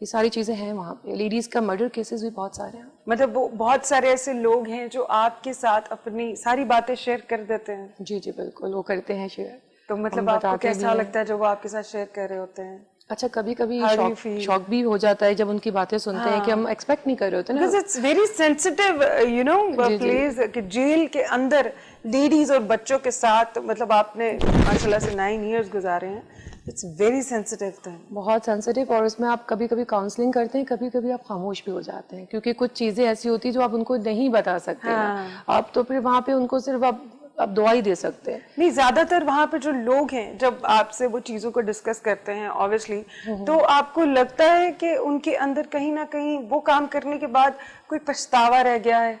یہ ساری چیزیں ہیں وہاں پہ. لیڈیز کا مرڈر کیسز بھی بہت سارے ہیں. مطلب وہ بہت سارے ایسے لوگ ہیں جو آپ کے ساتھ اپنی ساری باتیں شیئر کر دیتے ہیں. جی جی بالکل وہ کرتے ہیں شیئر. تو مطلب آپ کو کیسا لگتا ہے جب وہ آپ کے ساتھ شیئر کر رہے ہوتے ہیں؟ اچھا کبھی کبھی شوق بھی ہو جاتا ہے جب ان کی باتیں سنتے ہیں کہ ہم ایکسپیکٹ نہیں کر رہے ہوتے نا. Because it's very sensitive, you know, place کہ جیل کے اندر لیڈیز اور بچوں کے ساتھ مطلب آپ نے ماشاءاللہ سے 9 years گزارے ہیں. It's very sensitive thing. بہت سینسٹیو. اور اس میں آپ کبھی کبھی کاؤنسلنگ کرتے ہیں, کبھی کبھی آپ خاموش بھی ہو جاتے ہیں کیونکہ کچھ چیزیں ایسی ہوتی ہیں جو آپ ان کو نہیں بتا سکتے ہیں. آپ تو پھر وہاں پہ ان کو صرف آپ دعا ہی دے سکتے ہیں. نہیں, زیادہ تر وہاں پہ جو لوگ ہیں جب آپ سے وہ چیزوں کو ڈسکس کرتے ہیں obviously تو آپ کو لگتا ہے کہ ان کے اندر کہیں نہ کہیں وہ کام کرنے کے بعد کوئی پچھتاوا رہ گیا ہے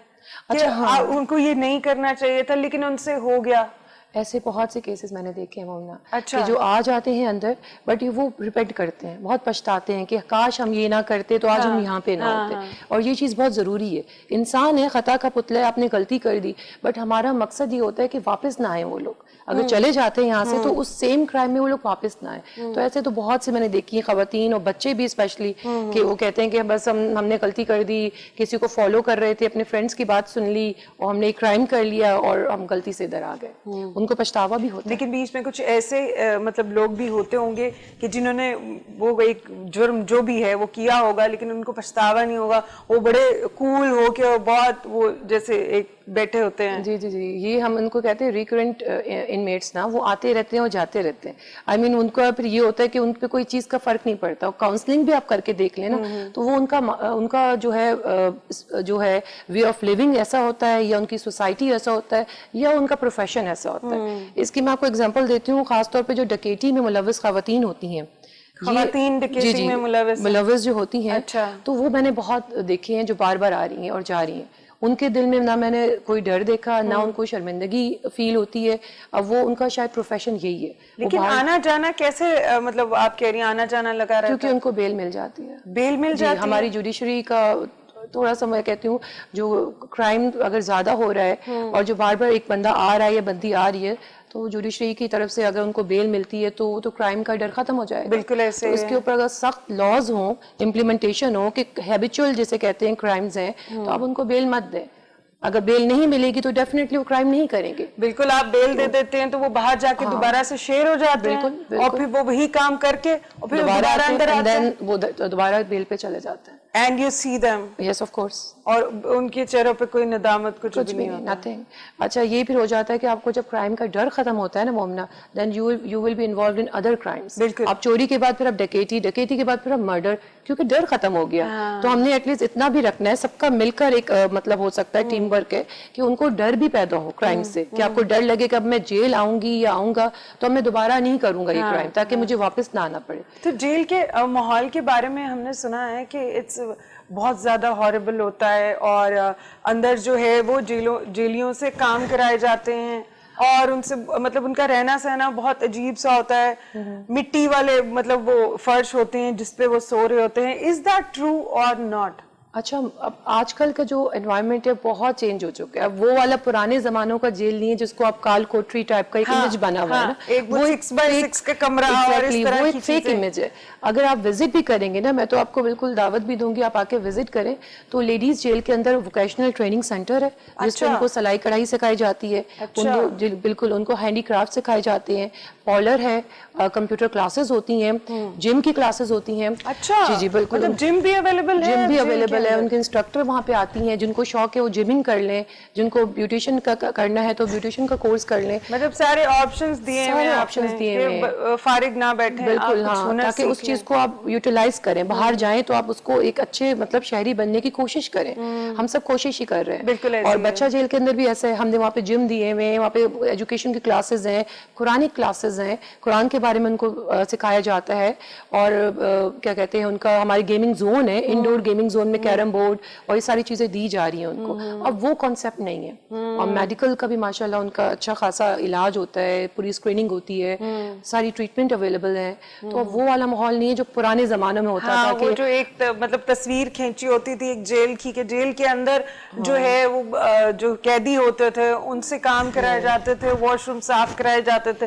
کہ ان کو یہ نہیں کرنا چاہیے تھا لیکن ان سے ہو گیا. ایسے بہت سے کیسز میں نے دیکھے ہیں مومنہ کہ جو آ جاتے ہیں اندر بٹ وہ ریپیٹ کرتے ہیں, بہت پچھتاتے ہیں کہ کاش ہم یہ نہ کرتے تو آج ہم یہاں پہ نہ ہوتے. اور یہ چیز بہت ضروری ہے. انسان ہے, خطا کا پتلا ہے, آپ نے غلطی کر دی بٹ ہمارا مقصد یہ ہوتا ہے کہ واپس نہ آئیں وہ لوگ. اگر چلے جاتے ہیں یہاں سے تو اس سیم کرائم میں وہ لوگ واپس نہ آئیں. تو ایسے تو بہت سے میں نے دیکھی ہیں خواتین اور بچے بھی اسپیشلی کہ وہ کہتے ہیں کہ بس ہم نے غلطی کر دی, کسی کو فالو کر رہے تھے, اپنے فرینڈس کی بات سن لی اور ہم نے ایک کرائم کر لیا اور ہم غلطی سے ادھر آ گئے. ان کو پچھتاوا بھی ہوتا ہے. لیکن بیچ میں کچھ ایسے مطلب لوگ بھی ہوتے ہوں گے کہ جنہوں نے وہ ایک جرم جو بھی ہے وہ کیا ہوگا لیکن ان کو پچھتاوا نہیں ہوگا, وہ بڑے کول ہو کے بہت وہ جیسے ایک بیٹھے ہوتے ہیں. جی جی جی, یہ ہم ان کو کہتے ہیں ریکرنٹ انمیٹس نا, وہ آتے رہتے ہیں اور جاتے رہتے ہیں. آئی مین ان کا پھر یہ ہوتا ہے کہ ان پہ کوئی چیز کا فرق نہیں پڑتا. کاؤنسلنگ بھی آپ کر کے دیکھ لیں نا تو وہ ان کا جو ہے وے آف لیونگ ایسا ہوتا ہے یا ان کی سوسائٹی ایسا ہوتا ہے یا ان کا پروفیشن ایسا ہوتا ہے. اس کی میں آپ کو اگزامپل دیتی ہوں. خاص طور پہ جو ڈکیتی میں ملوث خواتین ہوتی ہیں, خواتین ڈکیتی میں ملوث جو ہوتی ہیں, تو وہ میں نے بہت دیکھے ہیں جو بار بار آ رہی ہیں اور جا رہی ہیں. ان کے دل میں نہ میں نے کوئی ڈر دیکھا نہ ان کو شرمندگی فیل ہوتی ہے. اب وہ ان کا شاید پروفیشن یہی ہے. لیکن آنا جانا کیسے مطلب آپ کہہ رہی ہیں آنا جانا لگا رہا ہے؟ کیونکہ ان کو بیل مل جاتی ہے. بیل مل جاتی ہے. ہماری جوڈیشری کا تھوڑا سا میں کہتی ہوں جو کرائم اگر زیادہ ہو رہا ہے اور جو بار بار ایک بندہ آ رہا ہے یا بندی آ رہی ہے تو جوڈیشری کی طرف سے اگر ان کو بیل ملتی ہے تو کرائم کا ڈر ختم ہو جائے گا. بالکل ایسے. تو اس کے اوپر اگر سخت لاز ہوں, امپلیمنٹیشن ہو کہ ہیبیچول جسے کہتے ہیں کرائمز ہیں, تو آپ ان کو بیل مت دیں. اگر بیل نہیں ملے گی تو ڈیفینیٹلی وہ کرائم نہیں کریں گے. بالکل, آپ بیل دے دیتے ہیں تو وہ باہر جا کے دوبارہ سے شیر ہو جاتے ہیں اور پھر وہ وہی کام کر کے اور پھر دوبارہ اندر آتے ہیں, وہ دوبارہ بیل پہ چلے جاتے ہیں. And you see them. Yes, of course. اور ان کے چہروں پہ کوئی ندامت کچھ بھی نہیں ہوتا. Nothing. اچھا یہ پھر ہو جاتا ہے کہ آپ کو جب کرائم کا ڈر ختم ہوتا ہے نا مومنہ, then you will be involved in other crimes. بالکل. آپ چوری کے بعد پھر آپ ڈکیتی کے بعد پھر آپ مرڈر, کیونکہ ڈر ختم ہو گیا. تو ہم نے ایٹ لیسٹ اتنا بھی رکھنا ہے, سب کا مل کر ایک مطلب ہو سکتا ہے ٹیم ورک ہے کہ ان کو ڈر بھی پیدا ہو کرائم سے, کہ آپ کو ڈر لگے کہ اب میں جیل آؤں گی یا آؤں گا تو اب میں دوبارہ نہیں کروں گا یہ کرائم, تاکہ مجھے واپس نہ آنا پڑے. تو جیل کے ماحول کے بارے میں ہم نے سنا ہے کہ اٹس بہت زیادہ ہاربل ہوتا ہے اور اندر جو ہے وہ جیلیوں سے کام کرائے جاتے ہیں اور ان سے مطلب ان کا رہنا سہنا بہت عجیب سا ہوتا ہے. مٹی والے مطلب وہ فرش ہوتے ہیں جس پہ وہ سو رہے ہوتے ہیں. از دیٹ ٹرو اور ناٹ؟ اچھا, اب آج کل کا جو انوائرمنٹ ہے بہت چینج ہو چکا ہے. اب وہ والا پرانے زمانوں کا جیل نہیں ہے جس کو آپ کال کوٹری ٹائپ کا ایک امیج بنا ہوا ہے نا, وہ 6x6 کا کمرہ اور اس طرح وہ ایک فیک امیج ہے. اگر آپ وزٹ بھی کریں گے نا, میں تو آپ کو بالکل دعوت بھی دوں گی, آپ آ کے وزٹ کریں. تو لیڈیز جیل کے اندر ووکیشنل ٹریننگ سینٹر ہے جس میں ان کو سلائی کڑھائی سکھائی جاتی ہے, بالکل ان کو ہینڈی کرافٹ سکھائے جاتے ہیں, پارلر ہے, کمپیوٹر کلاسز ہوتی ہیں, جم کی کلاسز ہوتی ہیں. اچھا جی جی بالکل, جم بھی اویلیبل ہے. جم بھی اویلیبل ہے. ان کے انسٹرکٹر وہاں پہ آتی ہیں, جن کو شوق ہے وہ جمنگ کر لیں, جن کو بیوٹیشین کا کرنا ہے تو بیوٹیشین کا کورس کر لیں. مطلب سارے آپشنز دیے ہیں, فارغ نہ بیٹھیں. بالکل ہاں, تاکہ اس چیز کو آپ یوٹیلائز کریں. باہر جائیں تو آپ اس کو ایک اچھے مطلب شہری بننے کی کوشش کریں. ہم سب کوشش ہی کر رہے ہیں. بالکل. اور بچہ جیل کے اندر بھی ایسا ہے, ہم نے وہاں پہ جم دیے ہوئے ہیں, وہاں پہ ایجوکیشن کی کلاسز ہیں, قرآنک کلاسز ہیں, قرآن کے بارے میں ان کو سکھایا جاتا ہے. اور کیا کہتے ہیں ان کا ہماری گیمنگ زون ہے, انڈور گیمنگ زون میں کیرم بورڈ اور یہ ساری چیزیں دی جا رہی ہیں ان کو. اب وہ کانسیپٹ نہیں ہے. اور میڈیکل کا بھی ماشاءاللہ ان کا اچھا خاصا علاج ہوتا ہے, پوری اسکریننگ ہوتی ہے, ساری ٹریٹمنٹ اویلیبل ہے. تو اب وہ والا ماحول نہیں ہے جو پرانے زمانوں میں ہوتا تھا. وہ جو ایک مطلب تصویر کھینچی ہوتی تھی ایک جیل کی, کہ جیل کے اندر جو ہے وہ جو قیدی ہوتے تھے ان سے کام کرائے جاتے تھے, واش روم صاف کرائے جاتے تھے,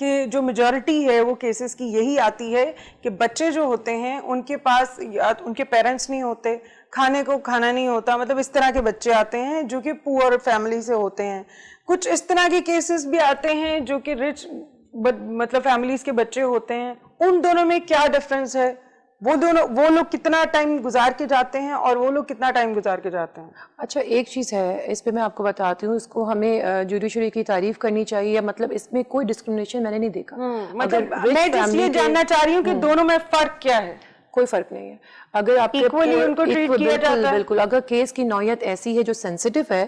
کہ جو میجورٹی ہے وہ کیسز کی یہی آتی ہے کہ بچے جو ہوتے ہیں ان کے پاس ان کے پیرنٹس نہیں ہوتے, کھانے کو کھانا نہیں ہوتا, مطلب اس طرح کے بچے آتے ہیں جو کہ پور فیملی سے ہوتے ہیں. کچھ اس طرح کے کیسز بھی آتے ہیں جو کہ رچ مطلب فیملیز کے بچے ہوتے ہیں. ان دونوں میں کیا ڈفرنس ہے؟ وہ لوگ کتنا ٹائم گزار کے جاتے ہیں اور وہ لوگ کتنا ٹائم گزار کے جاتے ہیں؟ اچھا ایک چیز ہے اس پہ میں آپ کو بتاتی ہوں, اس کو ہمیں جوڈیشری کی تعریف کرنی چاہیے, مطلب اس میں کوئی ڈسکریمنیشن میں نے نہیں دیکھا. مطلب میں اس لیے جاننا چاہ رہی ہوں کہ دونوں میں فرق کیا ہے. کوئی فرق نہیں ہے. اگر آپ ان کو ٹریٹ کیا جاتا ہے. بالکل اگر کیس کی نوعیت ایسی ہے جو سینسیٹیو ہے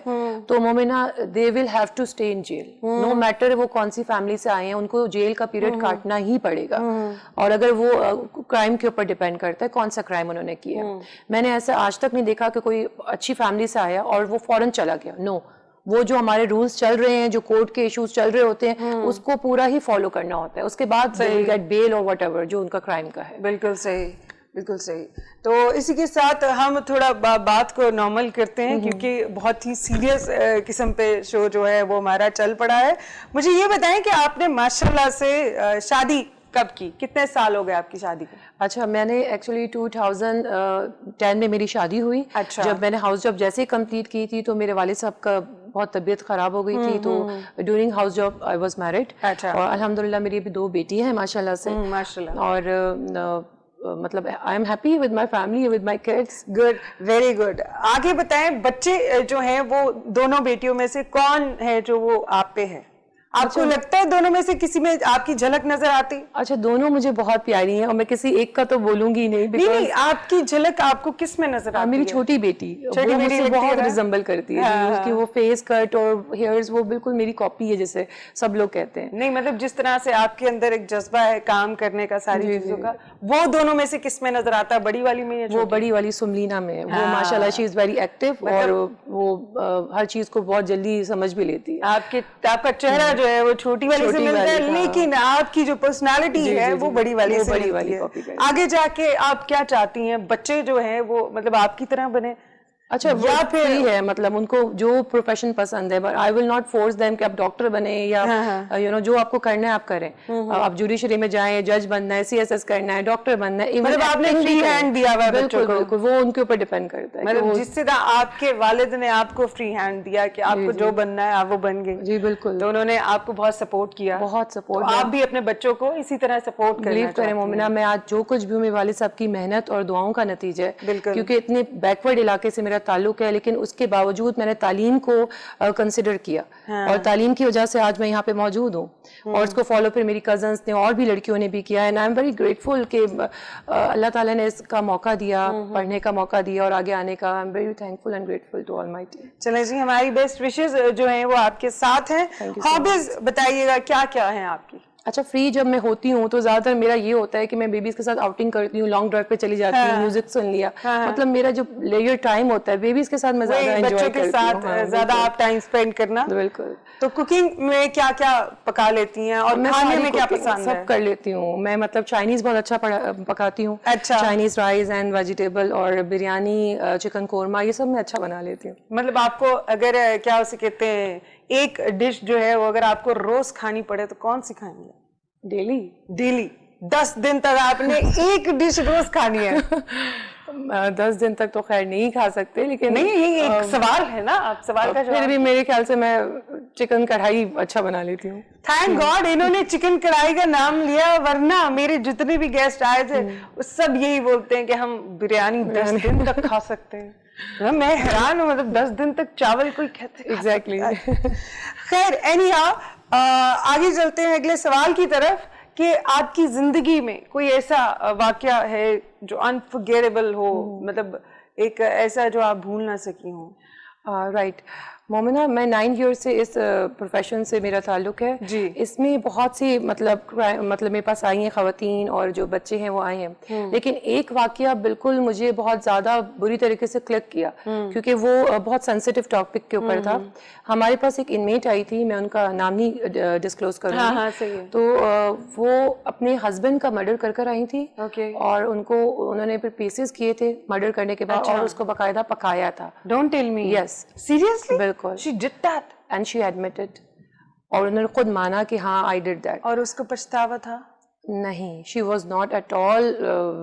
تو Momina they will have to stay in jail, no matter وہ کون سی فیملی سے آئے ہیں, ان کو جیل کا پیریڈ کاٹنا ہی پڑے گا. اور اگر وہ کرائم کے اوپر ڈیپینڈ کرتا ہے کون سا کرائم انہوں نے کیا. میں نے ایسا آج تک نہیں دیکھا کہ کوئی اچھی فیملی سے آیا اور وہ فوراً چلا گیا. نو, وہ جو ہمارے رولز چل رہے ہیں, جو کورٹ کے ایشوز چل رہے ہوتے ہیں, اس کو پورا ہی فالو کرنا ہوتا ہے. اس کے بعد گیٹ بیل اور واٹ ایور جو ان کا کرائم کا ہے. بالکل صحیح, بالکل صحیح. تو اسی کے ساتھ ہم تھوڑا بات کو نارمل کرتے ہیں کیونکہ بہت ہی سیریس قسم پہ شو جو ہے وہ ہمارا چل پڑا ہے. مجھے یہ بتائیں کہ آپ نے ماشاءاللہ سے شادی کب کی, کتنے سال ہو گئے آپ کی شادی کو؟ اچھا میں نے ایکچولی 2010 میں میری شادی ہوئی. جب میں نے ہاؤس جاب جیسے ہی کمپلیٹ کی تھی تو میرے والد صاحب کا بہت طبیعت خراب ہو گئی تھی, تو during house job I was married. اور الحمدللہ میری ابھی 2 بیٹی ہیں ماشاءاللہ سے. ماشاءاللہ. اور مطلب I am happy with my family, with my kids. Good, very good. آگے بتائیں, بچے جو ہیں وہ دونوں بیٹیوں میں سے کون ہے جو وہ آپ پہ ہے؟ آپ کو لگتا ہے دونوں میں سے کسی میں آپ کی جھلک نظر آتی؟ اچھا دونوں مجھے بہت پیاری ہیں اور میں کسی ایک کا تو بولوں گی نہیں. نہیں, آپ کی جھلک آپ کو کس میں نظر آتی ہے؟ میری چھوٹی بیٹی وہ مجھ سے بہت ریزمبل کرتی ہے. اس کی وہ فیس کٹ اور ہیئرز وہ بالکل میری کاپی ہے جیسے سب لوگ کہتے ہیں. نہیں مطلب جس طرح سے آپ کے اندر ایک جذبہ ہے کام کرنے کا ساری چیزوں کا, وہ دونوں میں سے کس میں نظر آتا ہے؟ بڑی والی میں؟ وہ بڑی والی سملینا میں. وہ ماشاءاللہ شی از ویری ایکٹیو اور وہ ہر چیز کو بہت جلدی سمجھ بھی لیتی ہے. آپ کا چہرہ جو ہے وہ چھوٹی والی سے ملتا ہے, لیکن آپ کی جو پرسنالٹی ہے وہ بڑی والی سے ملتی ہے. آگے جا کے آپ کیا چاہتی ہیں بچے جو ہیں وہ مطلب آپ کی طرح بنے؟ اچھا یا پھر ہے مطلب ان کو جو پروفیشن پسند ہے, but I will not force them کہ آپ ڈاکٹر بنے یا یو نو جو آپ کو کرنا ہے آپ کریں. آپ جوڈیشری میں جائیں, جج بننا ہے, CSS کرنا ہے, ڈاکٹر بننا ہے, مطلب آپ نے فری ہینڈ دیا ہوا ہے بچوں کو. بالکل وہ ان کے اوپر ڈیپینڈ کرتا ہے. مطلب جس طرح آپ کے والد نے آپ کو فری ہینڈ دیا کہ آپ کو جو بننا ہے آپ وہ بن گئی. جی بالکل. تو انہوں نے آپ کو بہت سپورٹ کیا. بہت سپورٹ. آپ بھی اپنے بچوں کو اسی طرح سپورٹ بلیو کریں مومنہ, میں آج جو کچھ بھی میرے والد صاحب کی محنت اور دعاؤں کا نتیجہ ہے. بالکل. کیونکہ اتنے بیکورڈ علاقے سے میرا تعلق ہے, لیکن اس کے باوجود میں نے تعلیم کو کنسیڈر کیا اور تعلیم کی وجہ سے آج میں یہاں پہ موجود ہوں. اور اس کو فالو پھر میری کزنس نے اور بھی لڑکیوں نے بھی کیا. And I am very grateful کہ اللہ تعالیٰ نے اس کا موقع دیا, پڑھنے کا موقع دیا اور آگے آنے کا. I am very thankful and grateful to Almighty. چلیں جی, ہماری بیسٹ وشز جو ہیں وہ آپ کے ساتھ ہیں. ہابیز بتائیے گا کیا کیا ہیں آپ کی؟ اچھا فری جب میں ہوتی ہوں تو زیادہ تر میرا یہ ہوتا ہے کہ میں بیبیز کے ساتھ آؤٹنگ کرتی ہوں, لانگ ڈرائیو پہ چلی جاتی ہوں, میوزک سن لیا. مطلب میرا جو لیجر ٹائم ہوتا ہے بیبیز کے ساتھ میں زیادہ انجوائے کرتی ہوں. بچوں کے ساتھ زیادہ آپ ٹائم اسپینڈ کرنا. بالکل. تو کوکنگ میں کیا کیا پکا لیتی ہیں اور کھانے میں کیا پسند ہے؟ سب کر لیتی ہوں میں. مطلب چائنیز بہت اچھا پکاتی ہوں. اچھا. چائنیز رائس اینڈ ویجیٹیبل اور بریانی, چکن قورمہ, یہ سب میں اچھا بنا لیتی ہوں. مطلب آپ کو اگر کیا اسے کہتے ہیں ایک ڈش جو ہے وہ اگر آپ کو روز کھانی پڑے تو کون سی کھائیں گے؟ ڈیلی 10 دن تک آپ نے ایک ڈش روز کھانی ہے؟ 10 دن تک تو خیر نہیں کھا سکتے, لیکن نہیں یہ ایک سوال ہے نا, آپ سوال کا جواب. پھر بھی میرے خیال سے میں چکن کڑھائی اچھا بنا لیتی ہوں. تھینک گاڈ انہوں نے چکن کڑھائی کا نام لیا, ورنہ میرے جتنے بھی گیسٹ آئے تھے سب یہی بولتے ہیں کہ ہم بریانی 10 دن تک کھا سکتے ہیں. میں حیران ہوں, مطلب 10 دن تک چاول کوئی کہتے ہیں. ایگزیکٹلی. خیر اینی ہاؤ, آگے چلتے ہیں اگلے سوال کی طرف کہ آپ کی زندگی میں کوئی ایسا واقعہ ہے جو انفرگیٹیبل ہو, مطلب ایک ایسا جو آپ بھول نہ سکی ہوں؟ رائٹ مومنہ, میں 9 ایئر سے اس پروفیشن سے میرا تعلق ہے. جی. اس میں بہت سی مطلب میرے پاس آئی ہیں خواتین اور جو بچے ہیں وہ آئے ہیں, لیکن ایک واقعہ بالکل مجھے بہت زیادہ بری طریقے سے کلک کیا کیونکہ وہ بہت سینسیٹیو ٹاپک کے اوپر تھا. ہمارے پاس ایک انمیٹ آئی تھی, میں ان کا نام نہیں ڈسکلوز کروں گی. تو وہ اپنے ہسبینڈ کا مرڈر کر آئی تھی اور انہوں نے پھر پیسز کیے تھے مرڈر کرنے کے بعد, اور اس کو باقاعدہ پکایا تھا. Don't tell me. Yes seriously. بالکل. She did that. And she admitted. اور انہوں نے خود مانا کہ ہاں آئی ڈڈ دیٹ. اور اس کو پچھتاوا تھا؟ نہیں, she was not at all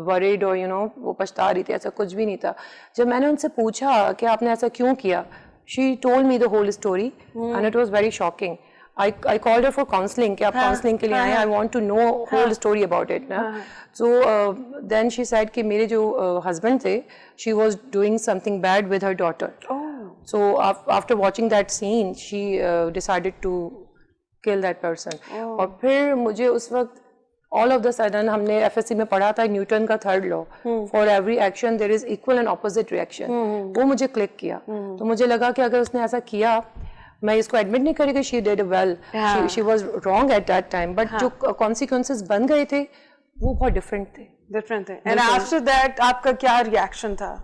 worried اور وہ پچھتا رہی تھی, ایسا کچھ بھی نہیں تھا. جب میں نے ان سے پوچھا کہ آپ نے ایسا کیوں کیا, she told me the whole story and it was very shocking. I called her for counseling کہ آپ counseling کے لیے آئے, I want to know whole story about it. So then she said کہ میرے جو husband تھے, she was doing something bad with her daughter. So after watching that scene she decided to kill that person. اور پھر مجھے اس وقت all of the sudden ہم نے FSC میں پڑھا تھا نیوٹن کا third law, for every action there is equal and opposite reaction. وہ مجھے کلک کیا. تو مجھے لگا کہ اگر اس نے ایسا کیا, میں اس کو ایڈمٹ نہیں کری کہ she did well, she was wrong at that time, but جو consequences بن گئے تھے وہ بہت ڈفرینٹ تھے. And after that آپ کا کیا ریئیکشن تھا؟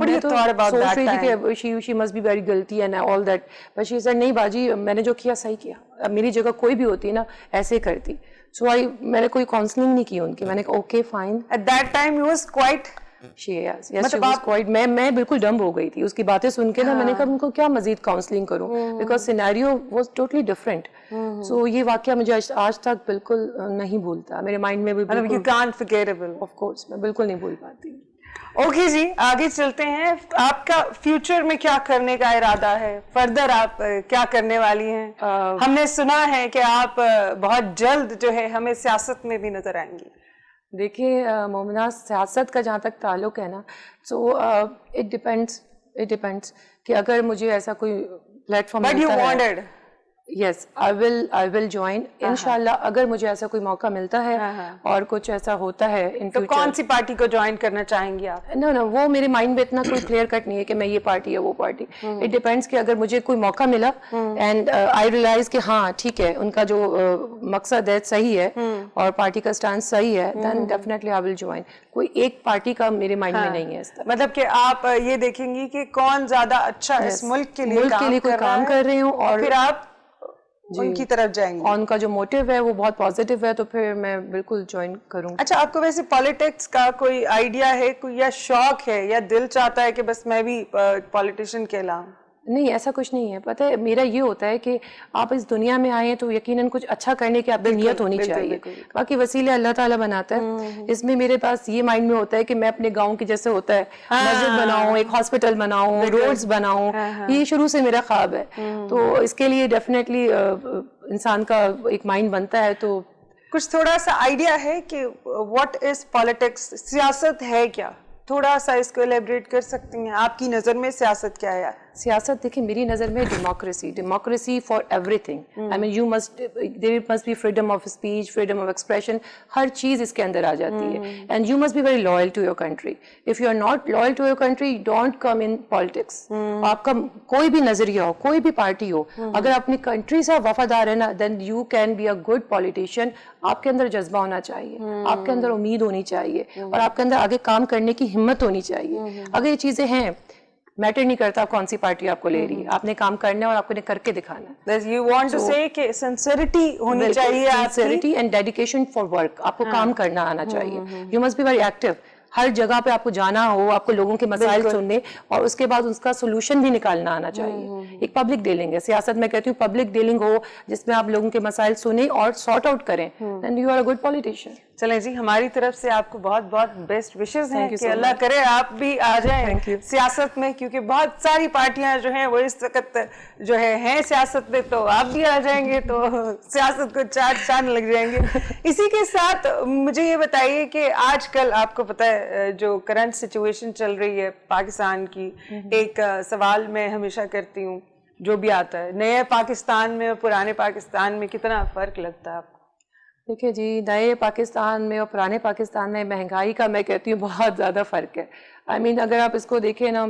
میں تو سوچ رہی تھی کہ she must be very guilty and all that, but she said نہیں باجی میں نے جو کیا صحیح کیا, اب میری جگہ کوئی بھی ہوتی نا ایسے کرتی. So میں نے کوئی کاؤنسلنگ نہیں کی ان کی, میں نے کہا okay fine. At that time you was quite میں بالکل ڈمب ہو گئی تھی اس کی باتیں سن کے نا. میں نے کہا ان کو کیا مزید کاؤنسلنگ کروں, because scenario was totally different. So یہ واقعہ مجھے آج تک بالکل نہیں بھولتا میرے مائنڈ میں. You can't forgettable. Of course میں بالکل نہیں بھول پاتی. اوکے جی, آگے چلتے ہیں. آپ کا فیوچر میں کیا کرنے کا ارادہ ہے, فردر آپ کیا کرنے والی ہیں؟ ہم نے سنا ہے کہ آپ بہت جلد جو ہے ہمیں سیاست میں بھی نظر آئیں گی. دیکھیے مومنہ, سیاست کا جہاں تک تعلق ہے نا, سو اٹ ڈپینڈس کہ اگر مجھے ایسا کوئی پلیٹ فارم ملتا ہے, یس آئی ول جوائن انشاءاللہ. اگر مجھے ایسا کوئی موقع ملتا ہے اور کچھ ایسا ہوتا ہے ان تو کون سی پارٹی کو جوائن کرنا چاہیں گی آپ؟ نو وہ میرے مائنڈ میں اتنا کوئی کلیئر کٹ نہیں ہے کہ میں یہ پارٹی یا وہ پارٹی. اٹ ڈیپینڈس کہ اگر مجھے کوئی موقع ملا اینڈ آئی ریئلائز کہ ہاں ٹھیک ہے ان کا جو مقصد ہے صحیح ہے اور پارٹی کا اسٹانڈ صحیح ہے, then definitely I will join. کوئی ایک پارٹی کا میرے مائنڈ میں نہیں ہے اس طرح. مطلب کہ آپ یہ دیکھیں گی کہ کون زیادہ اچھا اس ملک کے لیے کوئی کام کر رہے ہوں اور پھر آپ ان کی طرف جائیں گے, اور ان کا جو موٹیو ہے وہ بہت پازیٹیو ہے, تو پھر میں بالکل جوائن کروں. اچھا, آپ کو ویسے پالیٹکس کا کوئی آئیڈیا ہے, کوئی یا شوق ہے یا دل چاہتا ہے کہ بس میں بھی پالیٹیشین کہلاؤں؟ نہیں, ایسا کچھ نہیں ہے. پتہ ہے میرا یہ ہوتا ہے کہ آپ اس دنیا میں آئے ہیں تو یقیناً کچھ اچھا کرنے کی آپ کی نیت ہونی چاہیے. باقی وسیلے اللہ تعالیٰ بناتا ہے. اس میں میرے پاس یہ مائنڈ میں ہوتا ہے کہ میں اپنے گاؤں کے جیسے ہوتا ہے مسجد بناؤں, ایک ہاسپٹل بناؤں, روڈز بناؤں, یہ شروع سے میرا خواب ہے. تو اس کے لیے ڈیفینیٹلی انسان کا ایک مائنڈ بنتا ہے. تو کچھ تھوڑا سا آئیڈیا ہے کہ واٹ از پالیٹکس, سیاست ہے کیا؟ تھوڑا سا اس کو ایلیبریٹ کر سکتی ہیں, آپ کی نظر میں سیاست کیا ہے؟ سیاست دیکھیں میری نظر میں democracy for everything. I mean you must there must be freedom of speech, freedom of expression, ہر چیز اس کے اندر آ جاتی ہے. And you must be very loyal to your country. If you are not loyal to your country don't come in politics. آپ کا کوئی بھی نظریہ ہو, کوئی بھی پارٹی ہو, اگر اپنی کنٹری سے وفادار ہے نا, then you can be a good politician. آپ کے اندر جذبہ ہونا چاہیے, آپ کے اندر امید ہونی چاہیے, اور آپ کے اندر آگے کام کرنے کی ہمت ہونی چاہیے. اگر یہ چیزیں ہیں, میٹر نہیں کرتا کون سی پارٹی آپ کو لے رہی ہے, آپ نے کام کرنا ہے اور آپ کو کر کے دکھانا ہے. You want to say کہ sincerity ہونی چاہیے, sincerity and dedication for work. آپ کو کام کرنا آنا چاہیے. You must be very active. ہر جگہ پہ آپ کو جانا ہو, آپ کو لوگوں کے مسائل سننے اور اس کے بعد اس کا سولوشن بھی نکالنا آنا چاہیے. ایک پبلک ڈیلنگ ہے سیاست میں, کہتی ہوں پبلک ڈیلنگ ہو جس میں آپ لوگوں کے مسائل سنیں اور سارٹ آؤٹ کریں, and you are a good politician. چلیں جی, ہماری طرف سے آپ کو بہت بہت بیسٹ وشز ہیں کہ اللہ کرے آپ بھی آ جائیں سیاست میں, کیونکہ بہت ساری پارٹیاں جو ہیں وہ اس وقت جو ہیں سیاست میں, تو آپ بھی آ جائیں گے تو سیاست کو چار چاند لگ جائیں گے. اسی کے ساتھ مجھے یہ بتائیے کہ آج کل آپ کو پتہ ہے جو کرنٹ سچویشن چل رہی ہے پاکستان کی, ایک سوال میں ہمیشہ کرتی ہوں جو بھی آتا ہے, نئے پاکستان میں اور پرانے پاکستان میں کتنا فرق لگتا ہے آپ کو؟ دیکھیے جی, نئے پاکستان میں اور پرانے پاکستان میں مہنگائی کا میں کہتی ہوں بہت زیادہ فرق ہے. آئی مین اگر آپ اس کو دیکھیں نا,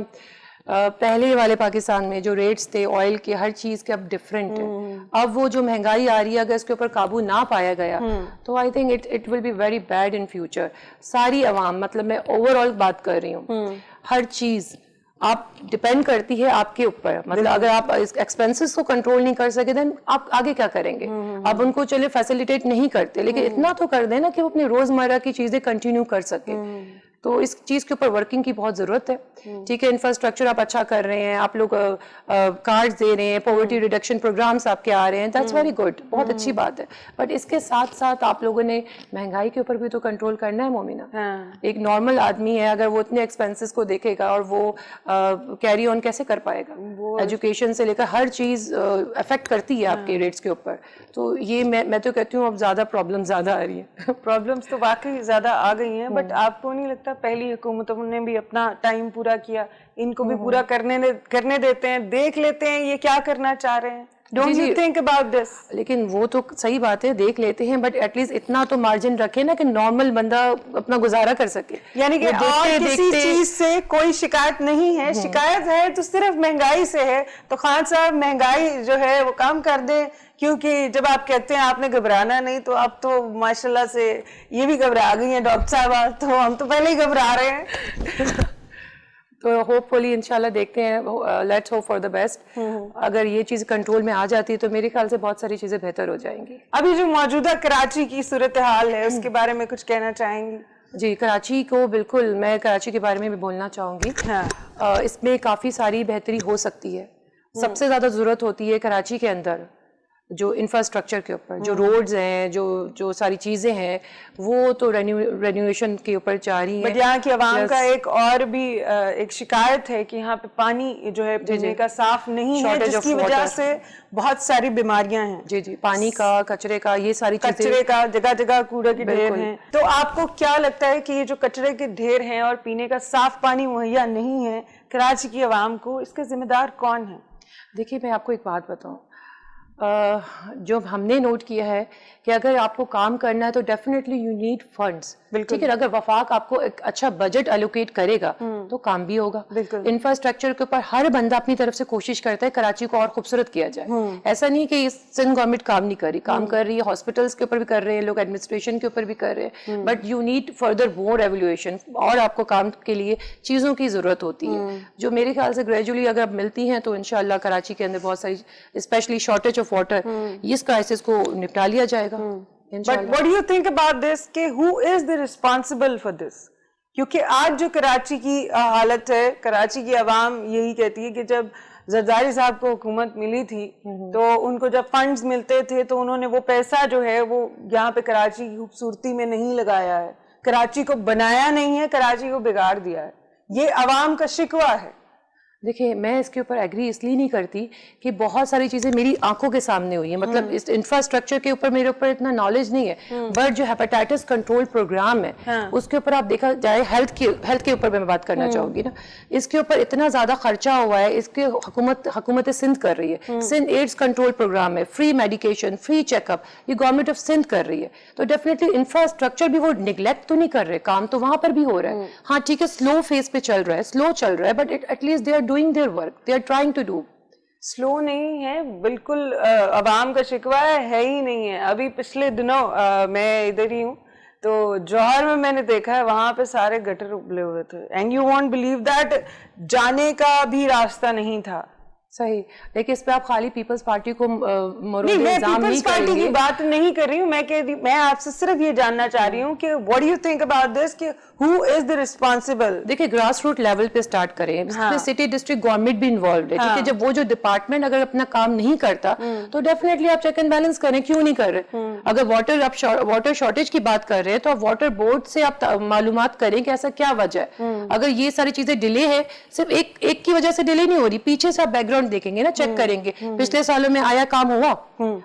پہلے والے پاکستان میں جو ریٹس تھے آئل کے, ہر چیز کے, اب ڈفرینٹ ہے. اب وہ جو مہنگائی آ رہی ہے, اگر اس کے اوپر قابو نہ پایا گیا تو I think it will be very bad in future. ساری عوام, مطلب میں اوور آل بات کر رہی ہوں, ہر چیز آپ ڈپینڈ کرتی ہے آپ کے اوپر. مطلب اگر آپ ایکسپینسز کو کنٹرول نہیں کر سکے دین آپ آگے کیا کریں گے؟ آپ ان کو چلے فیسیلیٹیٹ نہیں کرتے, لیکن اتنا تو کر دیں نا کہ وہ اپنی روزمرہ کی چیزیں کنٹینیو کر سکیں. تو اس چیز کے اوپر ورکنگ کی بہت ضرورت ہے. ٹھیک ہے, انفراسٹرکچر آپ اچھا کر رہے ہیں, آپ لوگ کارڈ دے رہے ہیں, پاورٹی ریڈکشن پروگرامس آپ کے آ رہے ہیں, دیٹس ویری گڈ, بہت اچھی بات ہے. بٹ اس کے ساتھ ساتھ آپ لوگوں نے مہنگائی کے اوپر بھی تو کنٹرول کرنا ہے مومنہ. ایک نارمل آدمی ہے, اگر وہ اتنے ایکسپینسز کو دیکھے گا اور وہ کیری آن کیسے کر پائے گا؟ ایجوکیشن سے لے کر ہر چیز افیکٹ کرتی ہے آپ کے ریٹس کے اوپر. تو یہ میں تو کہتی ہوں اب زیادہ پرابلم زیادہ آ رہی ہیں. پرابلمس تو واقعی زیادہ آ گئی ہیں, بٹ آپ کو نہیں لگتا پہلی حکومتوں نے بھی اپنا ٹائم پورا کیا, ان کو بھی پورا کرنے دیتے ہیں, دیکھ لیتے ہیں یہ کیا کرنا چاہ رہے ہیں؟ Don't you think about this? لیکن وہ تو صحیح بات ہے, دیکھ لیتے ہیں, بٹ ایٹ لیسٹ اتنا تو مارجن رکھے نا کہ نارمل بندہ اپنا گزارا کر سکے. یعنی کہ اور کسی چیز سے کوئی شکایت نہیں ہے, شکایت ہے تو صرف مہنگائی سے ہے. تو خان صاحب مہنگائی جو ہے وہ کم کر دیں, کیونکہ جب آپ کہتے ہیں آپ نے گھبرانا نہیں, تو اب تو ماشاءاللہ سے یہ بھی گھبرا گئی ہیں ڈاکٹر صاحبہ, تو ہم تو پہلے ہی گھبرا رہے ہیں. تو ہوپ فلی انشاءاللہ دیکھتے ہیں, let's hope for the best. اگر یہ چیز کنٹرول میں آ جاتی ہے تو میرے خیال سے بہت ساری چیزیں بہتر ہو جائیں گی. ابھی جو موجودہ کراچی کی صورتحال ہے اس کے بارے میں کچھ کہنا چاہیں گی؟ جی, کراچی کو بالکل, میں کراچی کے بارے میں بھی بولنا چاہوں گی. اس میں کافی ساری بہتری ہو سکتی ہے. سب سے زیادہ ضرورت ہوتی ہے کراچی کے اندر جو انفراسٹرکچر کے اوپر, جو روڈز ہیں, جو ساری چیزیں ہیں, وہ تو رینوویشن کے اوپر جاری ہیں. بٹ یہاں کی عوام کا ایک اور بھی ایک شکایت ہے کہ یہاں پہ پانی جو ہے پینے کا صاف نہیں ہے, جس کی وجہ سے بہت ساری بیماریاں ہیں. جی, پانی کا, کچرے کا, یہ ساری چیزیں, کچرے کا, جگہ جگہ کوڑے کے ڈھیر ہیں. تو آپ کو کیا لگتا ہے کہ یہ جو کچرے کے ڈھیر ہیں اور پینے کا صاف پانی مہیا نہیں ہے کراچی کی عوام کو, اس کا ذمہ دار کون ہے؟ دیکھیے, میں آپ کو ایک بات بتاؤں, جو ہم نے نوٹ کیا ہے کہ اگر آپ کو کام کرنا ہے تو ڈیفینیٹلی یو نیڈ فنڈس. ٹھیک ہے, اگر وفاق آپ کو ایک اچھا بجٹ الوکیٹ کرے گا تو کام بھی ہوگا. انفراسٹرکچر کے اوپر ہر بندہ اپنی طرف سے کوشش کرتا ہے کراچی کو اور خوبصورت کیا جائے. ایسا نہیں کہ سندھ گورنمنٹ کام نہیں کر رہی, کام کر رہی ہے, ہاسپٹلس کے اوپر بھی کر رہے ہیں لوگ, ایڈمنسٹریشن کے اوپر بھی کر رہے ہیں, but you need further more evaluation, اور آپ کو کام کے لیے چیزوں کی ضرورت ہوتی ہے جو میرے خیال سے گریجولی اگر ملتی ہیں تو انشاءاللہ کراچی کے اندر بہت ساری, اسپیشلی شارٹیج آف واٹر, اس کرائسس کو نپٹا لیا جائے گا. But what do you think about this کہ who is the responsible for this؟ کیونکہ آج جو کراچی کی حالت ہے, کراچی کی عوام یہی کہتی ہے کہ جب زرداری صاحب کو حکومت ملی تھی تو ان کو جب فنڈز ملتے تھے تو انہوں نے وہ پیسہ جو ہے وہ یہاں پہ کراچی کی خوبصورتی میں نہیں لگایا ہے, کراچی کو بنایا نہیں ہے, کراچی کو بگاڑ دیا ہے. یہ عوام کا شکوہ ہے. دیکھیں, میں اس کے اوپر ایگری اس لیے نہیں کرتی کہ بہت ساری چیزیں میری آنکھوں کے سامنے ہوئی ہیں, مطلب اس انفراسٹرکچر کے اوپر میرے اوپر اتنا نالج نہیں ہے, بٹ جو ہیپاٹائٹس کنٹرول پروگرام ہے اس کے اوپر آپ دیکھا جائے, ہیلتھ کے اوپر میں بات کرنا چاہوں گی نا, اس کے اوپر اتنا زیادہ خرچہ ہوا ہے, اس کے حکومت سندھ کر رہی ہے, سندھ ایڈز کنٹرول پروگرام ہے, free medication, free check up, یہ گورنمنٹ آف سندھ کر رہی ہے. تو ڈیفینیٹلی انفراسٹرکچر بھی وہ نگلیکٹ تو نہیں کر رہے, کام تو وہاں پر بھی ہو رہا ہے. ہاں ٹھیک ہے, سلو فیز پہ چل رہا ہے, سلو چل رہا ہے, but at least they are doing their work, they are trying to do. Slow نہیں ہے, بالکل عوام کا شکوہ ہے ہی نہیں ہے. ابھی پچھلے دنوں میں ادھر ہی ہوں تو جوہر میں نے دیکھا ہے وہاں پہ سارے گٹر ابلے ہوئے تھے, and you won't believe that جانے کا بھی راستہ نہیں تھا. صحیح, لیکن اس پہ آپ خالی پیپلز پارٹی کو میں پیپلز پارٹی کی بات نہیں کر رہی ہوں, میں آپ سے صرف یہ جاننا چاہ رہی ہوں کہ what do you think about this کہ who is the responsible؟ دیکھیں, گراس روٹ لیول پہ سٹارٹ کریں, اس میں سٹی ڈسٹرکٹ گورنمنٹ بھی انوالوڈ ہے. ٹھیک ہے, جب وہ جو ڈپارٹمنٹ اگر اپنا کام نہیں کرتا تو ڈیفینیٹلی آپ چیک اینڈ بیلنس کریں, کیوں نہیں کر رہے. اگر واٹر شارٹیج کی بات کر رہے ہیں تو آپ واٹر بورڈ سے آپ معلومات کریں کہ ایسا کیا وجہ ہے. اگر یہ ساری چیزیں ڈیلے ہے, صرف ایک کی وجہ سے ڈیلے نہیں ہو رہی, پیچھے سے آپ بیک گراؤنڈ دیکھیں گے نا, چیک کریں گے پچھلے سالوں میں آیا کام ہوا,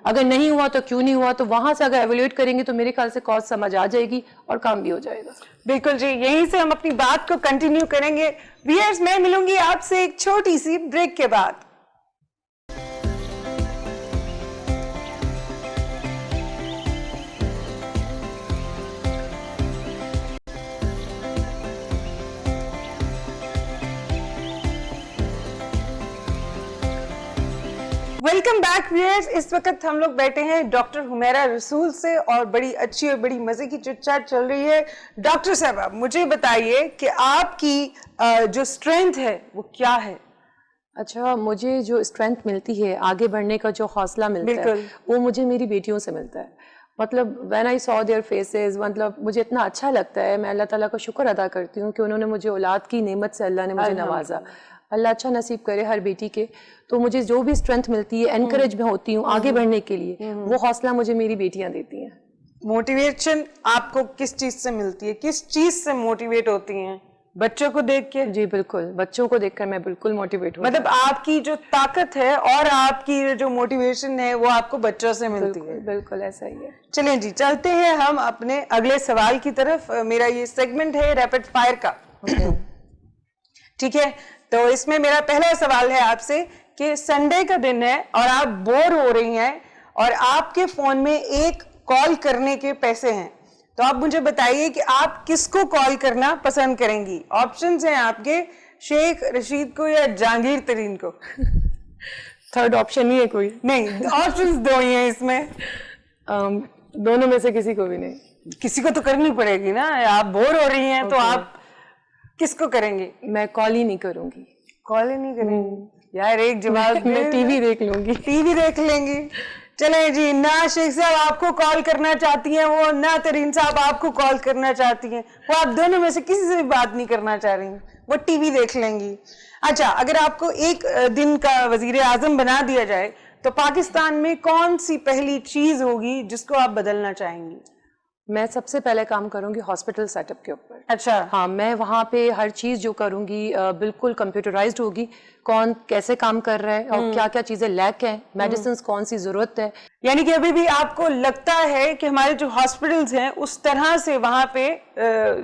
اگر نہیں ہوا تو کیوں نہیں ہوا, تو وہاں سے اگر ایویلویٹ کریں گے تو میرے خیال سے کاز سمجھ آ جائے گی اور کام بھی ہو جائے گا. بالکل جی, یہیں سے ہم اپنی بات کو کنٹینیو کریں گے. ویئرز, میں ملوں گی آپ سے ایک چھوٹی سی بریک کے بعد. Welcome back wears. اس وقت ہم لوگ بیٹھے ہیں ڈاکٹر حمیرہ رسول سے اور بڑی اچھی اور بڑی مزے کی چٹ چاٹ چل رہی ہے. ڈاکٹر صاحبہ, مجھے بتائیے کہ آپ کی جو اسٹرینتھ ہے وہ کیا ہے؟ اچھا, مجھے جو اسٹرینتھ ملتی ہے, آگے بڑھنے کا جو حوصلہ ملتا ہے, وہ مجھے میری بیٹیوں سے ملتا ہے. مطلب when I saw their faces, مطلب مجھے اتنا اچھا لگتا ہے. میں اللہ تعالیٰ کا شکر ادا کرتی ہوں کہ انہوں نے مجھے اولاد کی نعمت سے اللہ نے مجھے نوازا. اللہ اچھا نصیب کرے ہر بیٹی کے. تو مجھے جو بھی اسٹرینتھ ملتی ہے, انکریج میں ہوتی ہوں آگے بڑھنے کے لیے, وہ حوصلہ مجھے میری بیٹیاں دیتی ہیں. موٹیویشن آپ کو کس چیز سے ملتی ہے, کس چیز سے موٹیویٹ ہوتی ہیں؟ بچوں کو دیکھ کے؟ جی بالکل, بچوں کو دیکھ کر میں بالکل موٹیویٹ ہوں. مطلب آپ کی جو طاقت ہے اور آپ کی جو موٹیویشن ہے وہ آپ کو بچوں سے ملتی ہے. بالکل ایسا ہی ہے. چلیں جی, چلتے ہیں ہم اپنے اگلے سوال کی طرف. میرا یہ سیگمنٹ ہے ریپڈ فائر کا, ٹھیک ہے؟ تو اس میں میرا پہلا سوال ہے آپ سے کہ سنڈے کا دن ہے اور آپ بور ہو رہی ہیں اور آپ کے فون میں ایک کال کرنے کے پیسے ہیں, تو آپ مجھے بتائیے کہ آپ کس کو کال کرنا پسند کریں گی؟ آپشنز ہیں آپ کے, شیخ رشید کو یا جہانگیر ترین کو. تھرڈ آپشن نہیں ہے کوئی؟ نہیں, آپشنز دو ہی ہیں اس میں. دونوں میں سے کسی کو بھی نہیں. کسی کو تو کرنی پڑے گی نا, آپ بور ہو رہی ہیں تو آپ کس کو کریں گے؟ میں کال ہی نہیں کروں گی. کال ہی نہیں کریں گی یار, ایک جواب. میں ٹی وی دیکھ لوں گی. ٹی وی دیکھ لیں گی. چلیں جی, نہ شیخ صاحب آپ کو کال کرنا چاہتی ہیں وہ, نہ ترین صاحب آپ کو کال کرنا چاہتی ہیں وہ. آپ دونوں میں سے کسی سے بھی بات نہیں کرنا چاہ رہی ہیں, وہ ٹی وی دیکھ لیں گی. اچھا, اگر آپ کو ایک دن کا وزیر اعظم بنا دیا جائے تو پاکستان میں کون سی پہلی چیز ہوگی جس کو آپ بدلنا چاہیں گی؟ میں سب سے پہلے کام کروں گی ہاسپٹل سیٹ اپ کے اوپر. اچھا. ہاں, میں وہاں پہ ہر چیز جو کروں گی بالکل کمپیوٹرائزڈ ہوگی. کون کیسے کام کر رہا ہے اور کیا کیا چیزیں لیک ہیں, میڈیسنز کون سی ضرورت ہے. یعنی کہ ابھی بھی آپ کو لگتا ہے کہ ہمارے جو ہاسپٹلز ہیں اس طرح سے وہاں پہ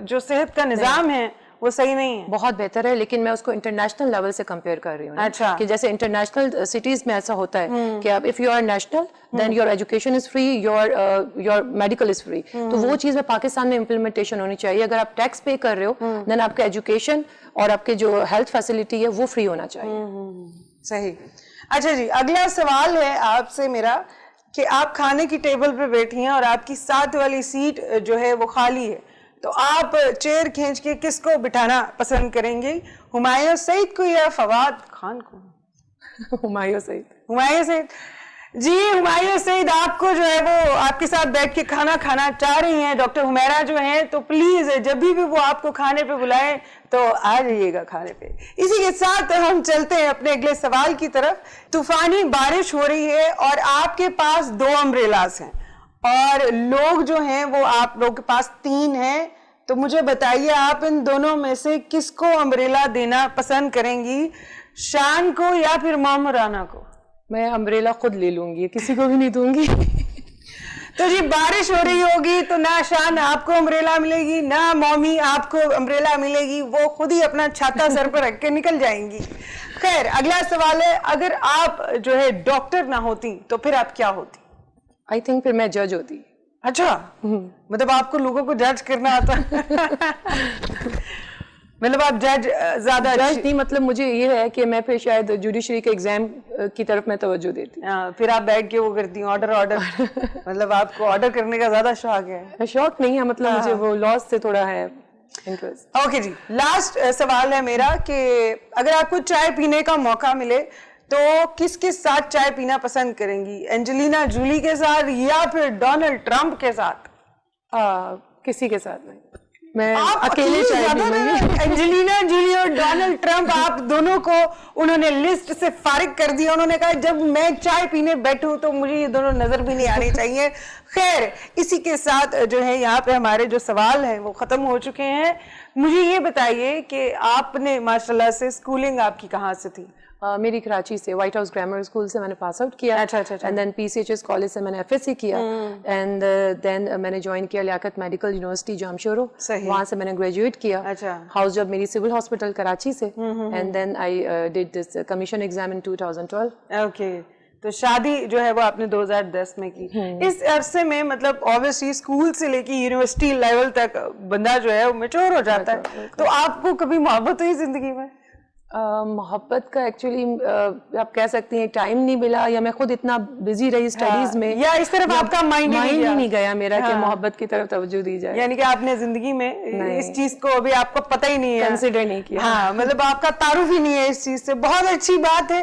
جو صحت کا نظام ہے وہ صحیح نہیں ہے؟ بہت بہتر ہے, لیکن میں اس کو انٹرنیشنل لیول سے کمپیئر کر رہی ہوں. اچھا. کہ جیسے انٹرنیشنل سٹیز میں ایسا ہوتا ہے کہ اب if you are national then your education is free, your medical is free. تو وہ چیز میں پاکستان میں امپلیمنٹیشن ہونی چاہیے. اگر آپ ٹیکس پے کر رہے ہو دین آپ کا ایجوکیشن اور آپ کے جو ہیلتھ فیسلٹی ہے وہ فری ہونا چاہیے. صحیح. اچھا جی, اگلا سوال ہے آپ سے میرا کہ آپ کھانے کی ٹیبل پہ بیٹھی ہیں اور آپ کی ساتھ والی سیٹ جو ہے وہ خالی ہے, تو آپ چیئر کھینچ کے کس کو بٹھانا پسند کریں گے؟ ہمایوں سعید کو یا فواد خان کو؟ ہمایوں سعید. ہمایوں سعید. جی ہمایوں سعید آپ کو جو ہے وہ آپ کے ساتھ بیٹھ کے کھانا کھانا چاہ رہی ہیں. ڈاکٹر حمیرہ جو ہیں تو پلیز جب بھی وہ آپ کو کھانے پہ بلائیں تو آ جائیے گا کھانے پہ. اسی کے ساتھ ہم چلتے ہیں اپنے اگلے سوال کی طرف. طوفانی بارش ہو رہی ہے اور آپ کے پاس 2 امبریلاز ہیں اور لوگ جو ہیں وہ آپ لوگ کے پاس 3 ہیں, تو مجھے بتائیے آپ ان دونوں میں سے کس کو امبریلا دینا پسند کریں گی, شان کو یا پھر موم رانا کو؟ میں امبریلا خود لے لوں گی, کسی کو بھی نہیں دوں گی. تو جی بارش ہو رہی ہوگی تو نہ شان آپ کو امبریلا ملے گی نہ مومی آپ کو امبریلا ملے گی, وہ خود ہی اپنا چھاتا سر پر رکھ کے نکل جائیں گی. خیر, اگلا سوال ہے, اگر آپ جو ہے ڈاکٹر نہ ہوتی تو پھر آپ کیا ہوتی؟ آئی تھنک پھر میں جج ہوتی. اچھا, مطلب آپ کو لوگوں کو جج کرنا آتا مطلب آپ جج زیادہ جج نہیں, مطلب مجھے یہ ہے کہ میں پھر شاید جوڈیشری کے ایگزام کی طرف میں توجہ دیتی. پھر آپ بیٹھ کے وہ کرتی ہیں آرڈر مطلب آپ کو آرڈر کرنے کا زیادہ شوق ہے؟ شوق نہیں ہے, مطلب مجھے وہ لاس سے تھوڑا ہے انٹرسٹ. اوکے جی, لاسٹ سوال ہے میرا کہ اگر آپ کو چائے پینے کا موقع ملے تو کس کے ساتھ چائے پینا پسند کریں گی؟ اینجلینا جولی کے ساتھ یا پھر ڈونلڈ ٹرمپ کے ساتھ؟ کسی کے ساتھ نہیں, میں آپ اکیلے چائے پی لوں گی. اینجلینا جولی اور ڈونلڈ ٹرمپ آپ دونوں کو انہوں نے لسٹ سے فارغ کر دیا. انہوں نے کہا جب میں چائے پینے بیٹھوں تو مجھے یہ دونوں نظر بھی نہیں آنے چاہیے. خیر, اسی کے ساتھ جو ہے یہاں پہ ہمارے جو سوال ہیں وہ ختم ہو چکے ہیں. مجھے یہ بتائیے کہ آپ نے ماشاءاللہ سے اسکولنگ آپ کی کہاں سے تھی؟ میری کراچی سے وائٹ ہاؤس گرامر اسکول سے میں نے پاس آؤٹ کیا. اینڈ دین PCHS کالج سے میں نے FSC کیا. اینڈ دین میں نے جوائن کیا لیاقت میڈیکل یونیورسٹی جامشورو, وہاں سے میں نے گریجویٹ کیا. ہاؤس جاب میری سول ہاسپٹل کراچی سے. And then I did this commission exam in 2012. Okay, تو شادی جو ہے وہ آپ نے 2010 میں کی. اس عرصے میں مطلب obviously اسکول سے لے کے یونیورسٹی لیول تک بندہ جو ہے وہ میچور ہو جاتا ہے, تو آپ کو کبھی محبت ہوئی زندگی میں؟ محبت کا ایکچولی آپ کہہ سکتی ہیں ٹائم نہیں ملا, یا میں خود اتنا بزی رہی اسٹڈیز میں, یا اس طرف آپ کا مائنڈ ہی نہیں گیا میرا کہ محبت کی طرف توجہ دی جائے. یعنی کہ آپ نے زندگی میں اس چیز کو ابھی آپ کو پتہ ہی نہیں ہے, کنسیڈر نہیں کیا. ہاں, مطلب آپ کا تعارف ہی نہیں ہے اس چیز سے. بہت اچھی بات ہے,